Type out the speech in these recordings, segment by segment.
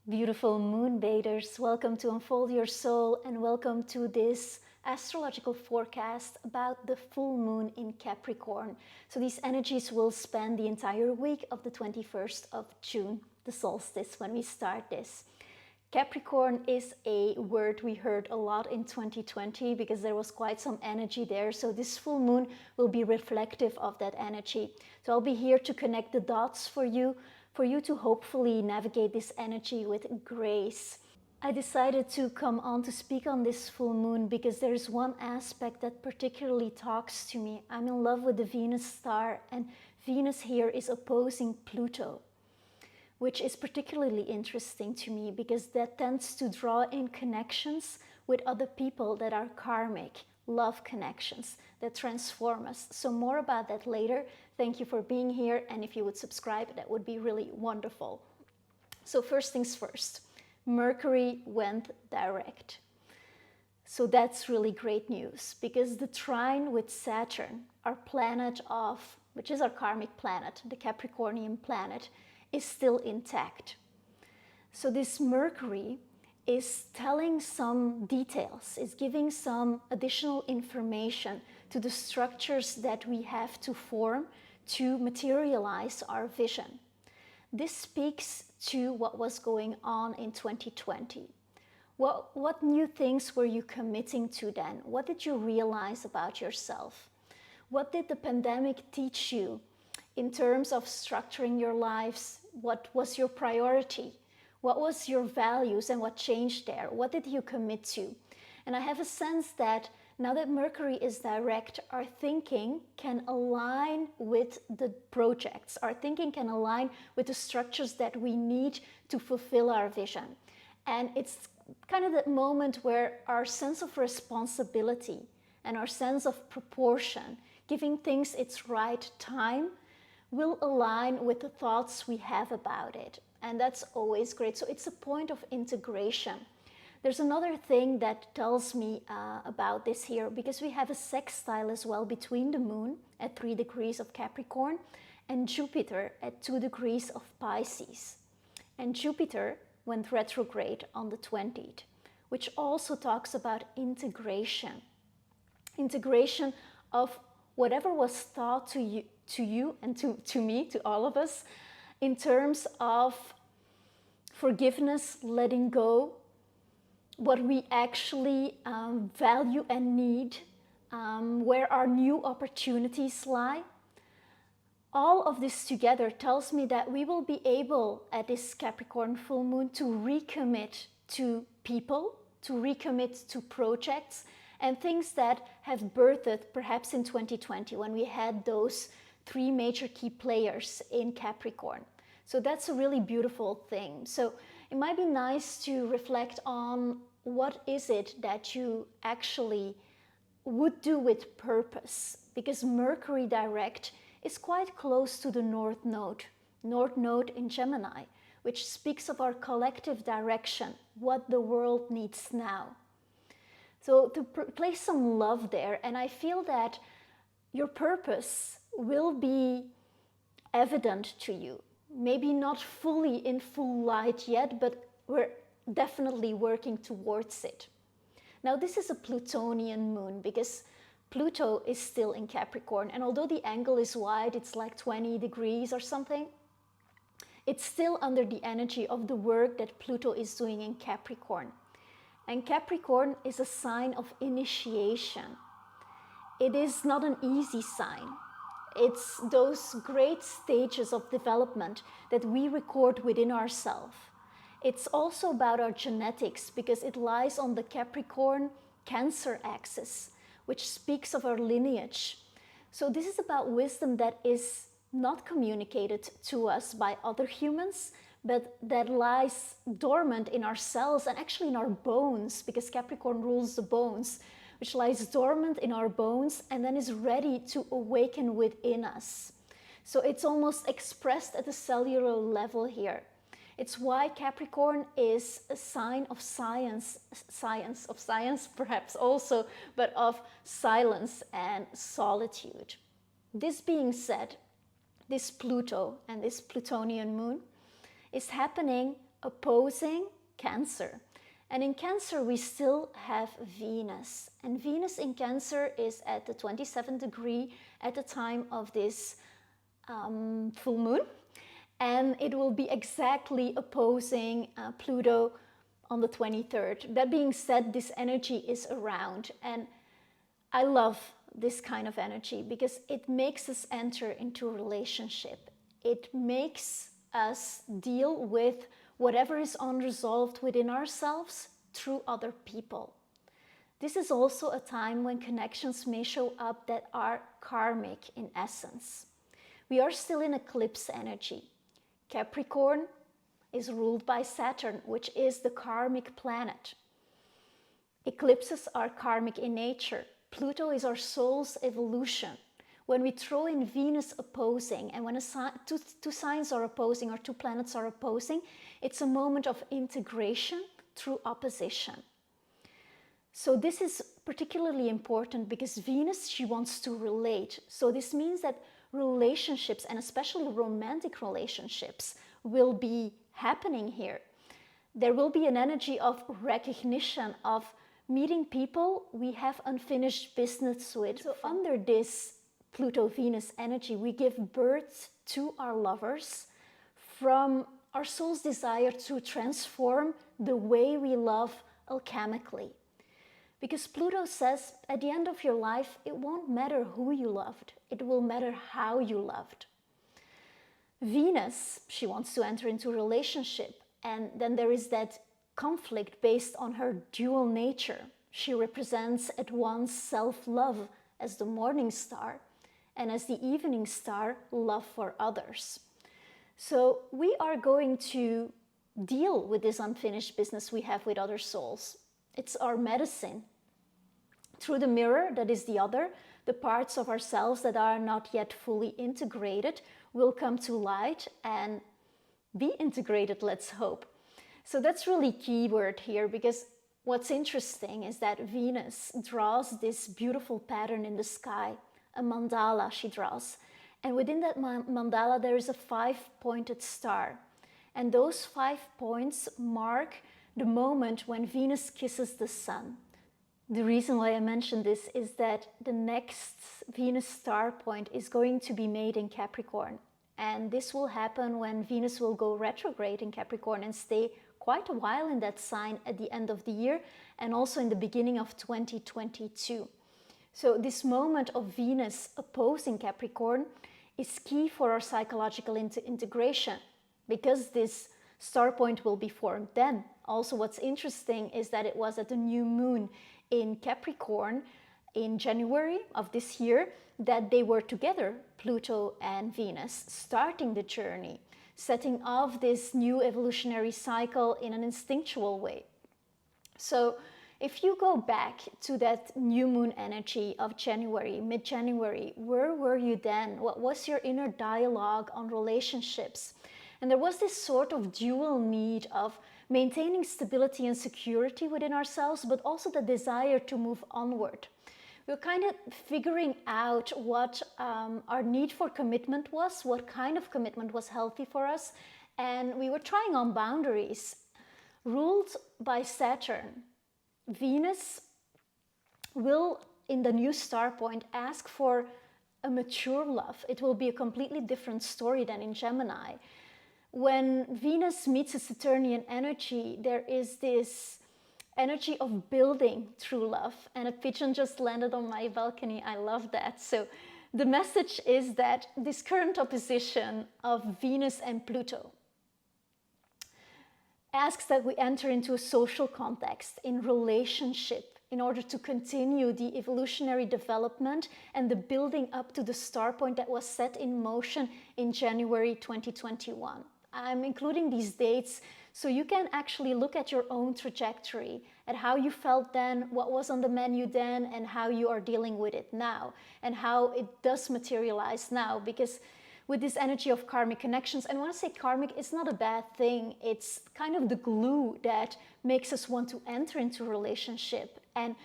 Beautiful moon bathers, welcome to Unfold Your Soul and welcome to this astrological forecast about the full moon in Capricorn. So these energies will span the entire week of the 21st of June, the solstice, when we start this. Capricorn is a word we heard a lot in 2020 because there was quite some energy there. So this full moon will be reflective of that energy. So I'll be here to connect the dots for you to hopefully navigate this energy with grace. I decided to come on to speak on this full moon because there's one aspect that particularly talks to me. I'm in love with the Venus star, and Venus here is opposing Pluto, which is particularly interesting to me because that tends to draw in connections with other people that are karmic, love connections that transform us. So more about that later. Thank you for being here, and if you would subscribe, that would be really wonderful. So first things first, Mercury went direct. So that's really great news because the trine with Saturn, our planet which is our karmic planet, the Capricornian planet, is still intact. So this Mercury is telling some details, is giving some additional information to the structures that we have to form to materialize our vision. This speaks to what was going on in 2020. What new things were you committing to then? What did you realize about yourself? What did the pandemic teach you in terms of structuring your lives? What was your priority? What was your values and what changed there? What did you commit to? And I have a sense that now that Mercury is direct, our thinking can align with the projects. Our thinking can align with the structures that we need to fulfill our vision. And it's kind of that moment where our sense of responsibility and our sense of proportion, giving things its right time, will align with the thoughts we have about it. And that's always great. So it's a point of integration. There's another thing that tells me about this here, because we have a sextile as well between the moon at 3 degrees of Capricorn and Jupiter at 2 degrees of Pisces. And Jupiter went retrograde on the 20th, which also talks about integration. Integration of whatever was taught to you and to me, to all of us, in terms of forgiveness, letting go, what we actually value and need, where our new opportunities lie. All of this together tells me that we will be able at this Capricorn full moon to recommit to people, to recommit to projects and things that have birthed perhaps in 2020 when we had those 3 major key players in Capricorn. So that's a really beautiful thing. So it might be nice to reflect on what is it that you actually would do with purpose, because Mercury direct is quite close to the North Node in Gemini, which speaks of our collective direction, what the world needs now. So to place some love there, and I feel that your purpose will be evident to you. Maybe not fully in full light yet, but we're definitely working towards it. Now this is a Plutonian moon because Pluto is still in Capricorn, and although the angle is wide, it's like 20 degrees or something, it's still under the energy of the work that Pluto is doing in Capricorn. And Capricorn is a sign of initiation. It is not an easy sign. It's those great stages of development that we record within ourselves. It's also about our genetics because it lies on the Capricorn-Cancer axis, which speaks of our lineage. So this is about wisdom that is not communicated to us by other humans, but that lies dormant in our cells and actually in our bones, because Capricorn rules the bones, which lies dormant in our bones and then is ready to awaken within us. So it's almost expressed at the cellular level here. It's why Capricorn is a sign of science perhaps also, but of silence and solitude. This being said, this Pluto and this Plutonian moon is happening opposing Cancer. And in Cancer, we still have Venus. And Venus in Cancer is at the 27th degree at the time of this full moon. And it will be exactly opposing Pluto on the 23rd. That being said, this energy is around. And I love this kind of energy because it makes us enter into a relationship. It makes us deal with whatever is unresolved within ourselves through other people. This is also a time when connections may show up that are karmic in essence. We are still in eclipse energy. Capricorn is ruled by Saturn, which is the karmic planet. Eclipses are karmic in nature. Pluto is our soul's evolution. When we throw in Venus opposing, and when two signs are opposing or two planets are opposing, it's a moment of integration through opposition. So this is particularly important because Venus, she wants to relate. So this means that relationships, and especially romantic relationships, will be happening here. There will be an energy of recognition, of meeting people we have unfinished business with. So under this Pluto-Venus energy, we give birth to our lovers from our soul's desire to transform the way we love alchemically. Because Pluto says, at the end of your life, it won't matter who you loved. It will matter how you loved. Venus, she wants to enter into a relationship. And then there is that conflict based on her dual nature. She represents at once self-love as the morning star, and as the evening star, love for others. So we are going to deal with this unfinished business we have with other souls. It's our medicine. Through the mirror, that is the other, the parts of ourselves that are not yet fully integrated will come to light and be integrated, let's hope. So that's really key word here, because what's interesting is that Venus draws this beautiful pattern in the sky, a mandala she draws. And within that mandala, there is a 5-pointed star. And those 5 points mark the moment when Venus kisses the sun. The reason why I mention this is that the next Venus star point is going to be made in Capricorn. And this will happen when Venus will go retrograde in Capricorn and stay quite a while in that sign at the end of the year and also in the beginning of 2022. So this moment of Venus opposing Capricorn is key for our psychological integration, because this star point will be formed then. Also, what's interesting is that it was at the new moon in Capricorn in January of this year that they were together, Pluto and Venus, starting the journey, setting off this new evolutionary cycle in an instinctual way. So if you go back to that new moon energy of January, mid-January, where were you then? What was your inner dialogue on relationships? And there was this sort of dual need of maintaining stability and security within ourselves, but also the desire to move onward. We were kind of figuring out what our need for commitment was, what kind of commitment was healthy for us, and we were trying on boundaries. Ruled by Saturn, Venus will, in the new star point, ask for a mature love. It will be a completely different story than in Gemini. When Venus meets a Saturnian energy, there is this energy of building true love. And a pigeon just landed on my balcony. I love that. So the message is that this current opposition of Venus and Pluto asks that we enter into a social context, in relationship, in order to continue the evolutionary development and the building up to the star point that was set in motion in January 2021. I'm including these dates so you can actually look at your own trajectory, at how you felt then, what was on the menu then, and how you are dealing with it now, and how it does materialize now. Because with this energy of karmic connections, and when I say karmic, it's not a bad thing. It's kind of the glue that makes us want to enter into a relationship, and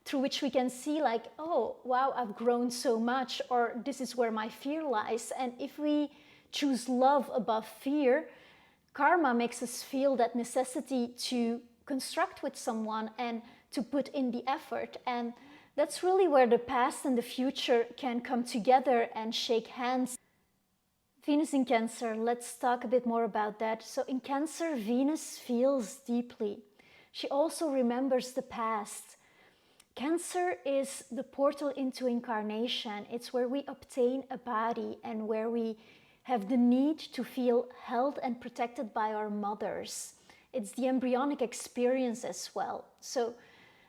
through which we can see like, oh, wow, I've grown so much, or this is where my fear lies. And if we choose love above fear, karma makes us feel that necessity to construct with someone and to put in the effort. And that's really where the past and the future can come together and shake hands. Venus in Cancer, let's talk a bit more about that. So in Cancer, Venus feels deeply. She also remembers the past. Cancer is the portal into incarnation. It's where we obtain a body and where we have the need to feel held and protected by our mothers. It's the embryonic experience as well. So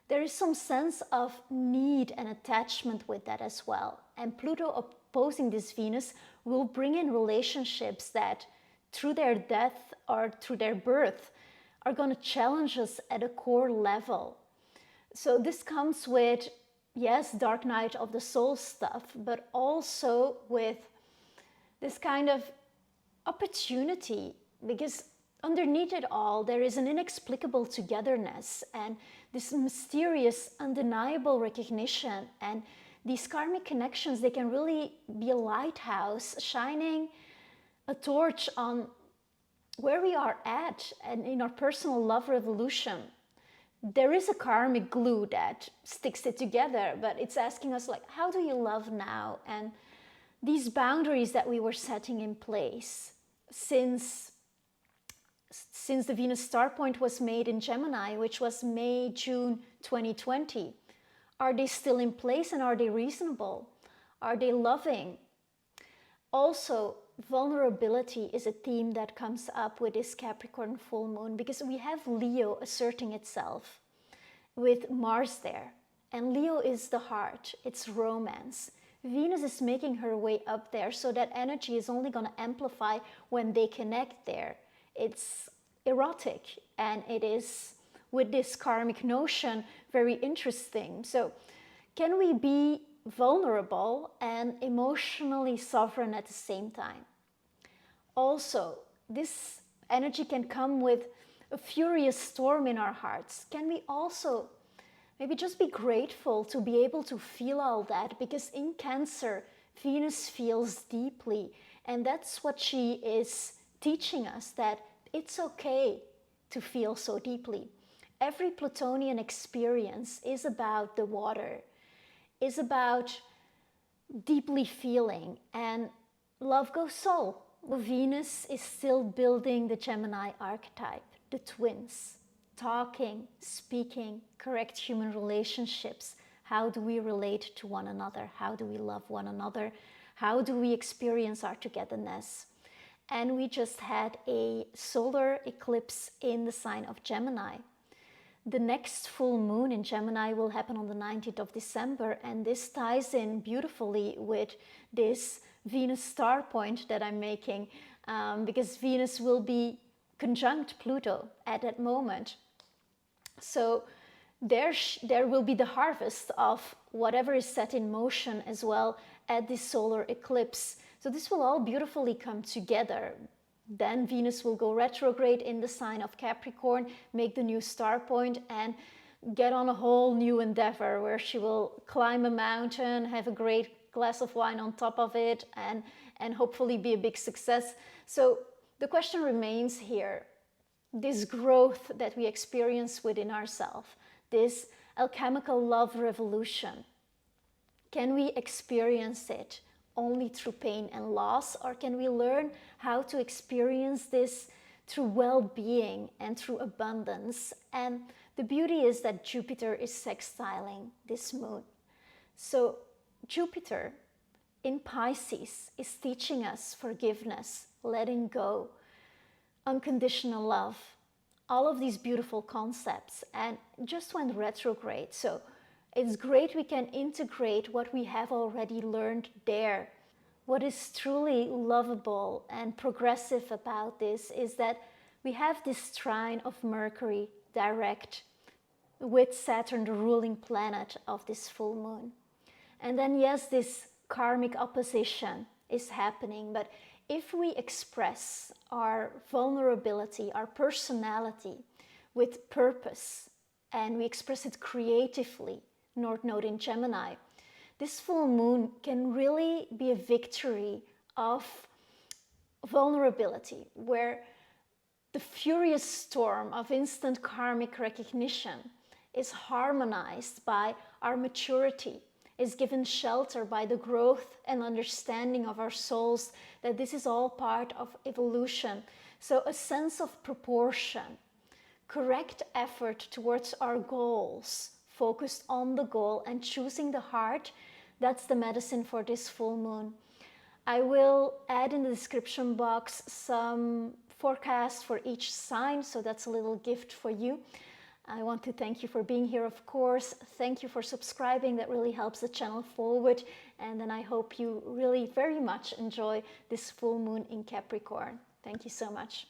there is some sense of need and attachment with that as well. And Pluto opposing this Venus will bring in relationships that through their death or through their birth are going to challenge us at a core level. So this comes with, yes, dark night of the soul stuff, but also with this kind of opportunity, because underneath it all, there is an inexplicable togetherness and this mysterious, undeniable recognition. And these karmic connections, they can really be a lighthouse shining a torch on where we are at and in our personal love revolution. There is a karmic glue that sticks it together, but it's asking us, like, how do you love now? And these boundaries that we were setting in place since the Venus star point was made in Gemini, which was May, June 2020, are they still in place and are they reasonable? Are they loving? Also, vulnerability is a theme that comes up with this Capricorn full moon, because we have Leo asserting itself with Mars there. And Leo is the heart, it's romance. Venus is making her way up there, so that energy is only going to amplify when they connect there. It's erotic, and it is, with this karmic notion, very interesting. So can we be vulnerable and emotionally sovereign at the same time? Also, this energy can come with a furious storm in our hearts. Can we also maybe just be grateful to be able to feel all that? Because in Cancer, Venus feels deeply, and that's what she is teaching us, that it's okay to feel so deeply. Every Plutonian experience is about the water, is about deeply feeling, and love goes soul. Venus is still building the Gemini archetype, the twins, talking, speaking, correct human relationships. How do we relate to one another? How do we love one another? How do we experience our togetherness? And we just had a solar eclipse in the sign of Gemini. The next full moon in Gemini will happen on the 19th of December, and this ties in beautifully with this Venus star point that I'm making, because Venus will be conjunct Pluto at that moment. So there will be the harvest of whatever is set in motion as well at this solar eclipse. So this will all beautifully come together. Then Venus will go retrograde in the sign of Capricorn, make the new star point, and get on a whole new endeavor where she will climb a mountain, have a great glass of wine on top of it, and hopefully be a big success. So the question remains here, this growth that we experience within ourselves, this alchemical love revolution, can we experience it only through pain and loss, or can we learn how to experience this through well-being and through abundance? And the beauty is that Jupiter is sextiling this moon. So Jupiter in Pisces is teaching us forgiveness, letting go, unconditional love, all of these beautiful concepts, and just went retrograde. So it's great we can integrate what we have already learned there. What is truly lovable and progressive about this is that we have this trine of Mercury direct with Saturn, the ruling planet of this full moon. And then yes, this karmic opposition is happening, but if we express our vulnerability, our personality with purpose, and we express it creatively, North Node in Gemini, this full moon can really be a victory of vulnerability, where The furious storm of instant karmic recognition is harmonized by our maturity, is given shelter by the growth and understanding of our souls, that this is all part of evolution. So a sense of proportion, correct effort towards our goals, focused on the goal and choosing the heart, that's the medicine for this full moon. I will add in the description box some forecast for each sign, so that's a little gift for you. I want to thank you for being here, of course. Thank you for subscribing. That really helps the channel forward. And then I hope you really very much enjoy this full moon in Capricorn. Thank you so much.